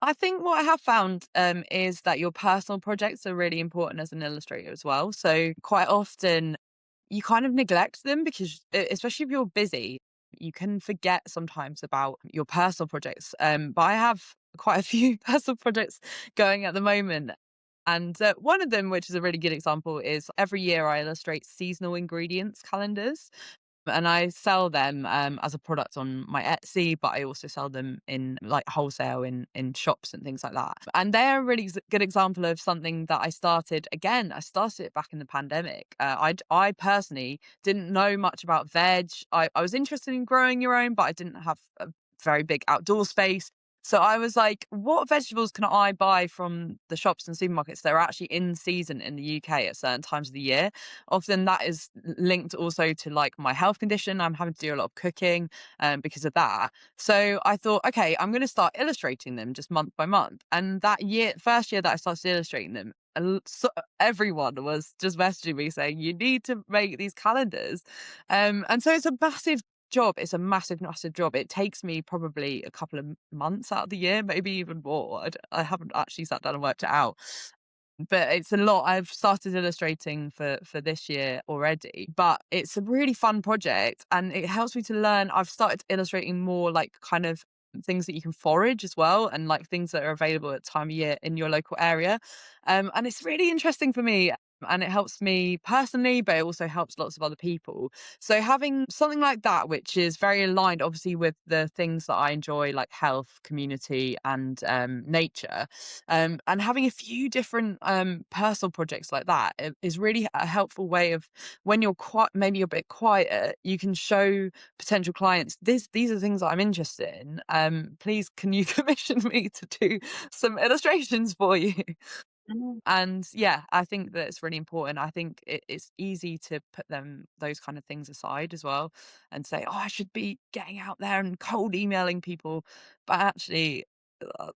I think what I have found is that your personal projects are really important as an illustrator as well. So quite often you kind of neglect them because, especially if you're busy, you can forget sometimes about your personal projects. But I have quite a few personal projects going at the moment. And one of them, which is a really good example, is every year I illustrate seasonal ingredients calendars. And I sell them as a product on my Etsy, but I also sell them in like wholesale in shops and things like that. And they're a really good example of something that I started. Again, I started it back in the pandemic. I personally didn't know much about veg. I was interested in growing your own, but I didn't have a very big outdoor space. So I was like, what vegetables can I buy from the shops and supermarkets that are actually in season in the UK at certain times of the year? Often that is linked also to like my health condition. I'm having to do a lot of cooking because of that. So I thought, okay, I'm going to start illustrating them just month by month. And that year, first year that I started illustrating them, everyone was just messaging me saying, you need to make these calendars. And so it's a massive job. It's a massive job. It takes me probably a couple of months out of the year, maybe even more. I haven't actually sat down and worked it out, but it's a lot. I've started illustrating for this year already, but it's a really fun project and it helps me to learn. I've started illustrating more like kind of things that you can forage as well, and like things that are available at time of year in your local area. And it's really interesting for me. And it helps me personally, but it also helps lots of other people. So having something like that, which is very aligned, obviously, with the things that I enjoy, like health, community, and nature, and having a few different personal projects like that is really a helpful way of, when you're maybe you're a bit quieter, you can show potential clients these are the things that I'm interested in. Please, can you commission me to do some illustrations for you? And yeah, I think that it's really important. I think it's easy to put those kind of things aside as well and say, oh, I should be getting out there and cold emailing people. But actually,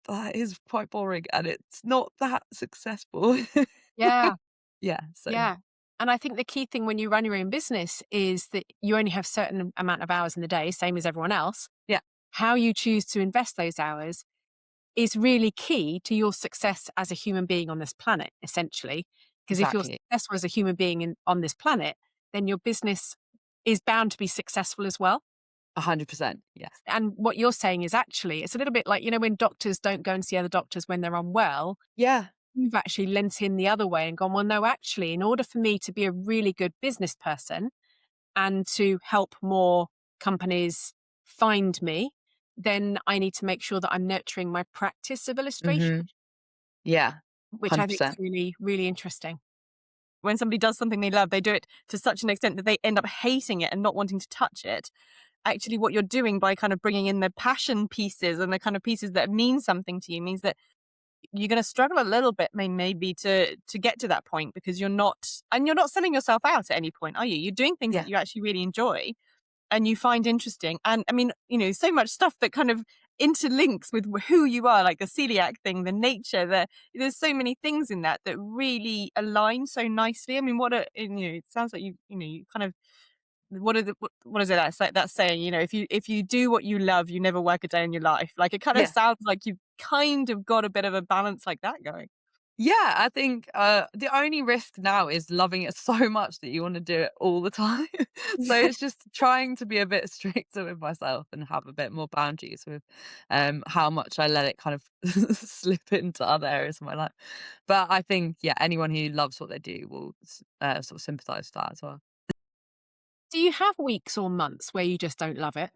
that is quite boring and it's not that successful. Yeah. Yeah. So, Yeah. And I think the key thing when you run your own business is that you only have certain amount of hours in the day, same as everyone else. yeah, How you choose to invest those hours is really key to your success as a human being on this planet, essentially. Because if you're exactly. successful as a human being on this planet, then your business is bound to be successful as well. 100%. Yes. And what you're saying is actually, it's a little bit like, when doctors don't go and see other doctors when they're unwell, Yeah. you've actually lent in the other way and gone, well, no, actually, in order for me to be a really good business person and to help more companies find me, then I need to make sure that I'm nurturing my practice of illustration, Yeah. which I think is 100%. really, really interesting. When somebody does something they love, they do it to such an extent that they end up hating it and not wanting to touch it. Actually, what you're doing by kind of bringing in the passion pieces and the kind of pieces that mean something to you means that you're going to struggle a little bit maybe to get to that point, because you're not selling yourself out at any point, are you? You're doing things Yeah. that you actually really enjoy and you find interesting. And I mean, so much stuff that kind of interlinks with who you are, like the celiac thing, the nature, there's so many things in that really align so nicely. I mean, it sounds like you kind of, what is it that's like that saying, if you do what you love, you never work a day in your life. Like, it kind of Yeah. sounds like you've kind of got a bit of a balance like that going. Yeah, I think the only risk now is loving it so much that you want to do it all the time. So it's just trying to be a bit stricter with myself and have a bit more boundaries with how much I let it kind of slip into other areas of my life. But I think, yeah, anyone who loves what they do will sort of sympathize with that as well. Do you have weeks or months where you just don't love it?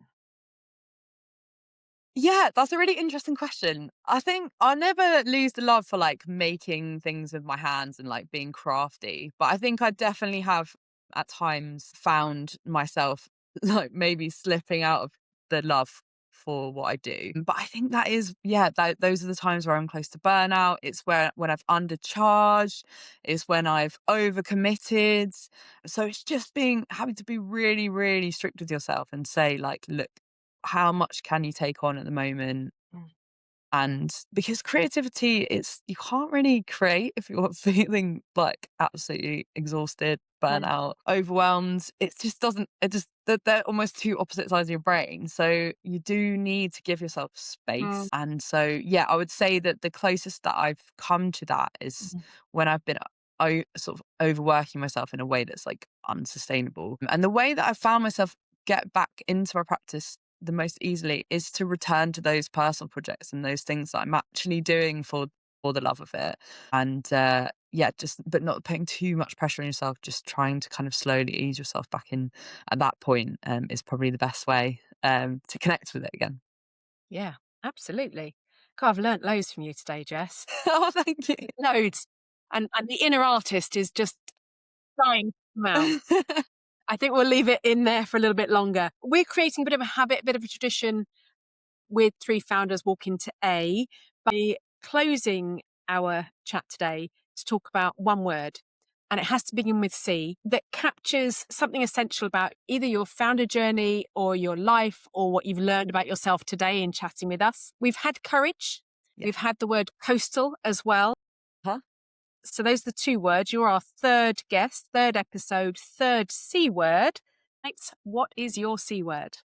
Yeah, that's a really interesting question. I think I never lose the love for like making things with my hands and like being crafty, but I think I definitely have at times found myself like maybe slipping out of the love for what I do. But I think that is, yeah, those are the times where I'm close to burnout. It's where when I've undercharged, it's when I've overcommitted. So it's just having to be really, really strict with yourself and say like, look, how much can you take on at the moment? Mm. And because creativity, you can't really create if you're feeling like absolutely exhausted, Mm. burnout, overwhelmed. They're almost two opposite sides of your brain. So you do need to give yourself Mm. space. And so, yeah, I would say that the closest that I've come to that is Mhm. when I've been sort of overworking myself in a way that's like unsustainable. And the way that I found myself get back into my practice the most easily is to return to those personal projects and those things that I'm actually doing for the love of it. And yeah, just but not putting too much pressure on yourself, just trying to kind of slowly ease yourself back in at that point is probably the best way to connect with it again. Yeah, absolutely. God, I've learnt loads from you today, Jess. Oh, thank you. Loads. And the inner artist is just dying to come out. I think we'll leave it in there for a little bit longer. We're creating a bit of a habit, a bit of a tradition with three founders walk into A by closing our chat today to talk about one word. And it has to begin with C, that captures something essential about either your founder journey or your life or what you've learned about yourself today in chatting with us. We've had courage. Yeah. We've had the word coastal as well. Huh? So those are the two words. You're our third guest, third episode, third C word. Thanks. What is your C word?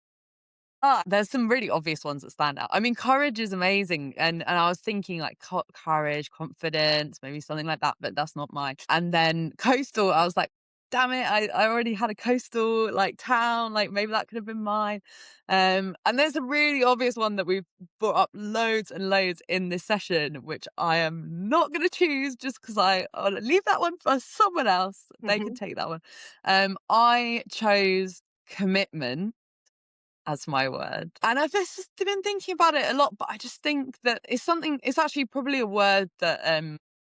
There's some really obvious ones that stand out. I mean, courage is amazing, and I was thinking like courage, confidence, maybe something like that, but that's not mine. And then coastal, I was like, damn it, I already had a coastal like town, like maybe that could have been mine. And there's a really obvious one that we've brought up loads and loads in this session, which I am not going to choose just because I'll leave that one for someone else. They can take that one. I chose commitment as my word. And I've just been thinking about it a lot, but I just think that it's actually probably a word that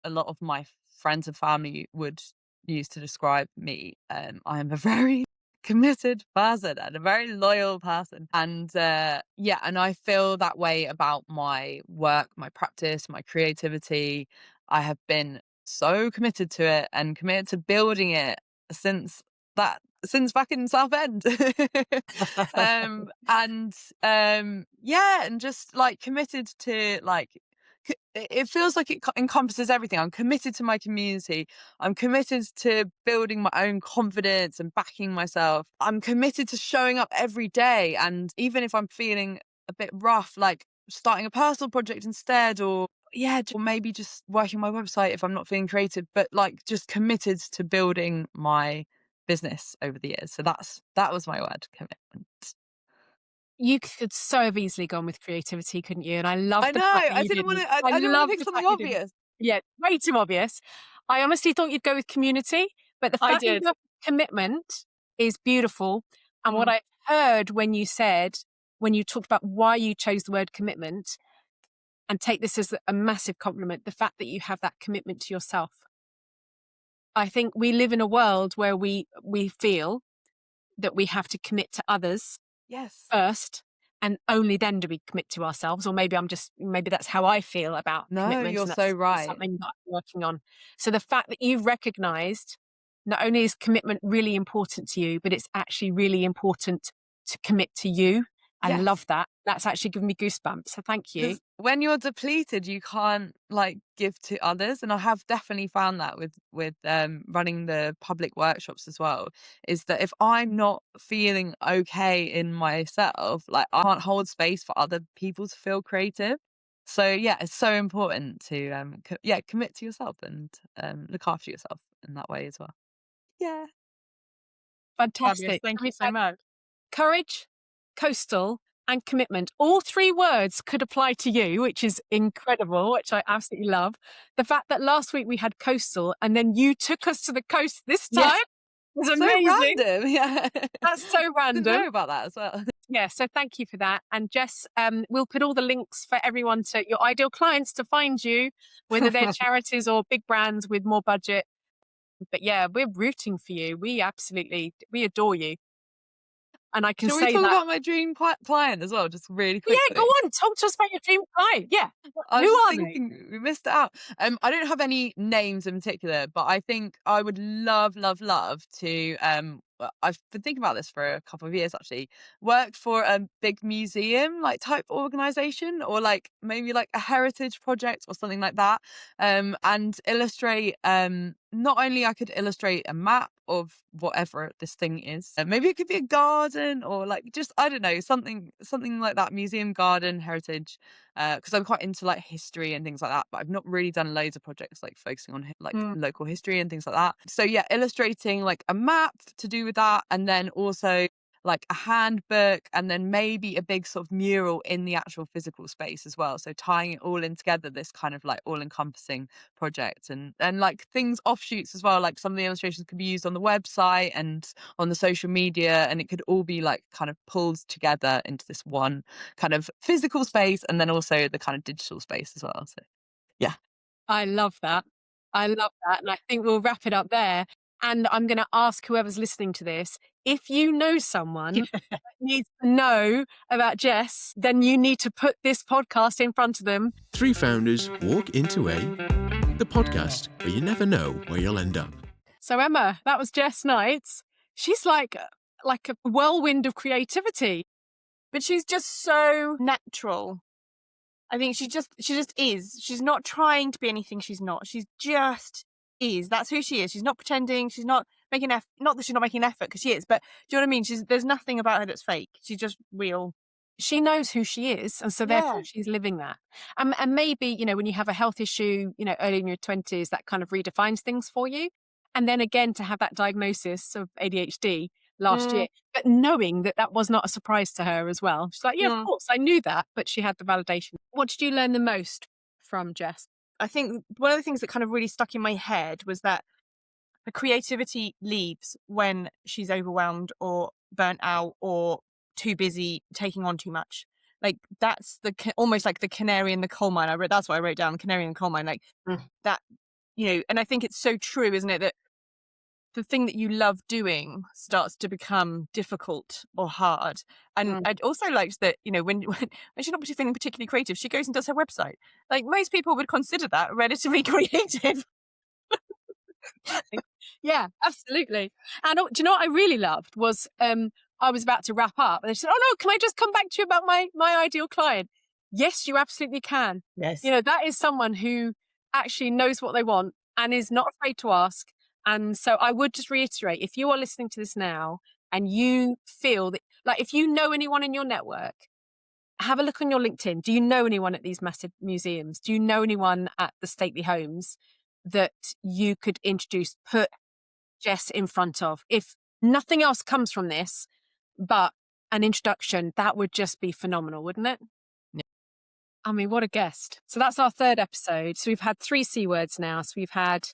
a lot of my friends and family would use to describe me. I am a very committed person and a very loyal person. And yeah, and I feel that way about my work, my practice, my creativity. I have been so committed to it and committed to building it since since back in Southend. And yeah, and just like committed to like it feels like it encompasses everything. I'm committed to my community. I'm committed to building my own confidence and backing myself. I'm committed to showing up every day. And even if I'm feeling a bit rough, like starting a personal project instead, or yeah, or maybe just working my website if I'm not feeling creative, but like just committed to building my business over the years. So that was my word, commitment. You could so have easily gone with creativity, couldn't you? And I love I the know. fact that I you didn't want didn't. to. I I didn't want to love pick the something fact you didn't. obvious. Yeah, way too obvious. I honestly thought you'd go with community, but the I fact that you did. have commitment is beautiful. And what Mm. I heard when you talked about why you chose the word commitment, and take this as a massive compliment, the fact that you have that commitment to yourself. I think we live in a world where we feel that we have to commit to others Yes. first and only then do we commit to ourselves. Or maybe maybe that's how I feel about No, commitment, you're and so that's right. something that I'm working on. So the fact that you've recognized not only is commitment really important to you, but it's actually really important to commit to you. I Yes. love that. That's actually given me goosebumps. So thank you. Because when you're depleted, you can't like give to others, and I have definitely found that with running the public workshops as well. Is that if I'm not feeling okay in myself, like I can't hold space for other people to feel creative. So yeah, it's so important to commit to yourself and look after yourself in that way as well. Yeah. Fantastic. Thank And you we've so had much. courage, coastal, and commitment. All three words could apply to you, which is incredible, which I absolutely love. The fact that last week we had coastal and then you took us to the coast this time Yes. was So amazing. random. Yeah. That's so Didn't random. know about that as well. Yeah, so thank you for that. And Jess, we'll put all the links for everyone to your ideal clients to find you, whether they're charities or big brands with more budget. But yeah, we're rooting for you. We adore you. And I can Shall we say talk that. about my dream client as well, just really Yeah, go quickly? on. Talk to us about your dream client. Yeah. I Who was just are they? thinking we missed it out. I don't have any names in particular, but I think I would love to I've been thinking about this for a couple of years actually. Work for a big museum like type organization, or like maybe like a heritage project or something like that. And illustrate not only I could illustrate a map of whatever this thing is. Maybe it could be a garden, or like just I don't know, something like that, museum, garden, heritage. Because I'm quite into like history and things like that, but I've not really done loads of projects like focusing on like local history and things like that. So yeah, illustrating like a map to do with that, and then also like a handbook, and then maybe a big sort of mural in the actual physical space as well. So tying it all in together, this kind of like all-encompassing project, and like things offshoots as well. Like some of the illustrations could be used on the website and on the social media, and it could all be like kind of pulled together into this one kind of physical space, and then also the kind of digital space as well. So yeah. I love that. I love that. And I think we'll wrap it up there. And I'm going to ask whoever's listening to this, if you know someone that needs to know about Jess, then you need to put this podcast in front of them. Three founders walk into the podcast where you never know where you'll end up. So Emma, that was Jess Knights. She's like a whirlwind of creativity. But she's just so natural. I think she just is. She's not trying to be anything she's not. She's just is. That's who she is. She's not pretending. She's not making effort. Not that she's not making effort, because she is. But do you know what I mean? There's nothing about her that's fake. She's just real. She knows who she is, and so therefore she's living that. And maybe, you know, when you have a health issue, you know, early in your 20s, that kind of redefines things for you. And then again, to have that diagnosis of ADHD last year, but knowing that that was not a surprise to her as well. She's like, yeah, of course, I knew that, but she had the validation. What did you learn the most from Jess? I think one of the things that kind of really stuck in my head was that the creativity leaves when she's overwhelmed or burnt out or too busy taking on too much. Like that's almost like the canary in the coal mine. That's what I wrote down, canary in the coal mine. Like that, you know, and I think it's so true, isn't it? That the thing that you love doing starts to become difficult or hard. And I'd also liked that, you know, when she's not feeling particularly creative, she goes and does her website. Like most people would consider that relatively creative. Yeah, absolutely. And do you know what I really loved was I was about to wrap up and they said, oh no, can I just come back to you about my ideal client? Yes, you absolutely can. Yes. You know, that is someone who actually knows what they want and is not afraid to ask. And so I would just reiterate, if you are listening to this now and you feel that, like, if you know anyone in your network, have a look on your LinkedIn. Do you know anyone at these massive museums? Do you know anyone at the stately homes that you could introduce, put Jess in front of? If nothing else comes from this but an introduction, that would just be phenomenal, wouldn't it? Yeah. I mean, what a guest. So that's our third episode. So we've had 3 C words now. So we've had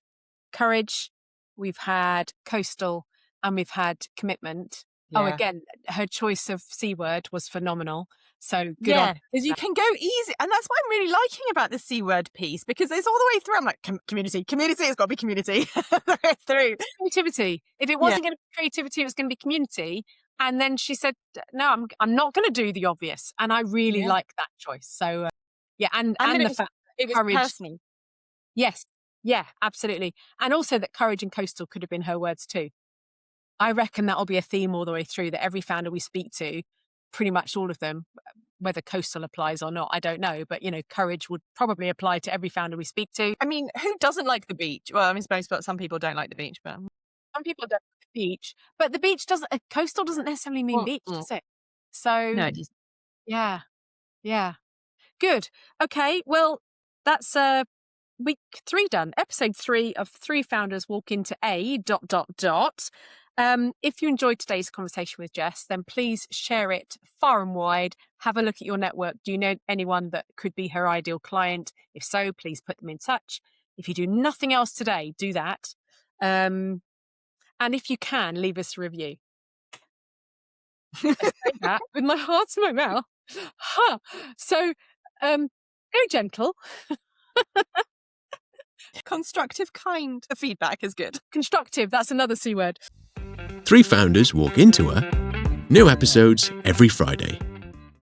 courage, we've had coastal, and we've had commitment. Yeah. Oh, again, her choice of C word was phenomenal. So good on. Because you can go easy. And that's what I'm really liking about the C word piece, because it's all the way through. I'm like, community, it's got to be community. through. Creativity. If it wasn't going to be creativity, it was going to be community. And then she said, no, I'm not going to do the obvious. And I really like that choice. So, and the fact it was courage. personal. Yes. Yeah, absolutely. And also that courage and coastal could have been her words too. I reckon that'll be a theme all the way through, that every founder we speak to, pretty much all of them, whether coastal applies or not, I don't know. But, courage would probably apply to every founder we speak to. I mean, who doesn't like the beach? Well, I suppose some people don't like the beach, but some people don't like the beach. But the beach coastal doesn't necessarily mean beach, does it? So, no, it isn't. Yeah. Yeah. Good. Okay. Well, that's week 3 done. Episode 3 of 3 Founders Walk Into A ... If you enjoyed today's conversation with Jess, then please share it far and wide. Have a look at your network. Do you know anyone that could be her ideal client? If so, please put them in touch. If you do nothing else today, do that. And if you can, leave us a review. I say that with my heart in my mouth. Huh. So, go gentle. Constructive, kind feedback is good. Constructive, that's another C word. 3 Founders Walk Into A. New episodes every Friday.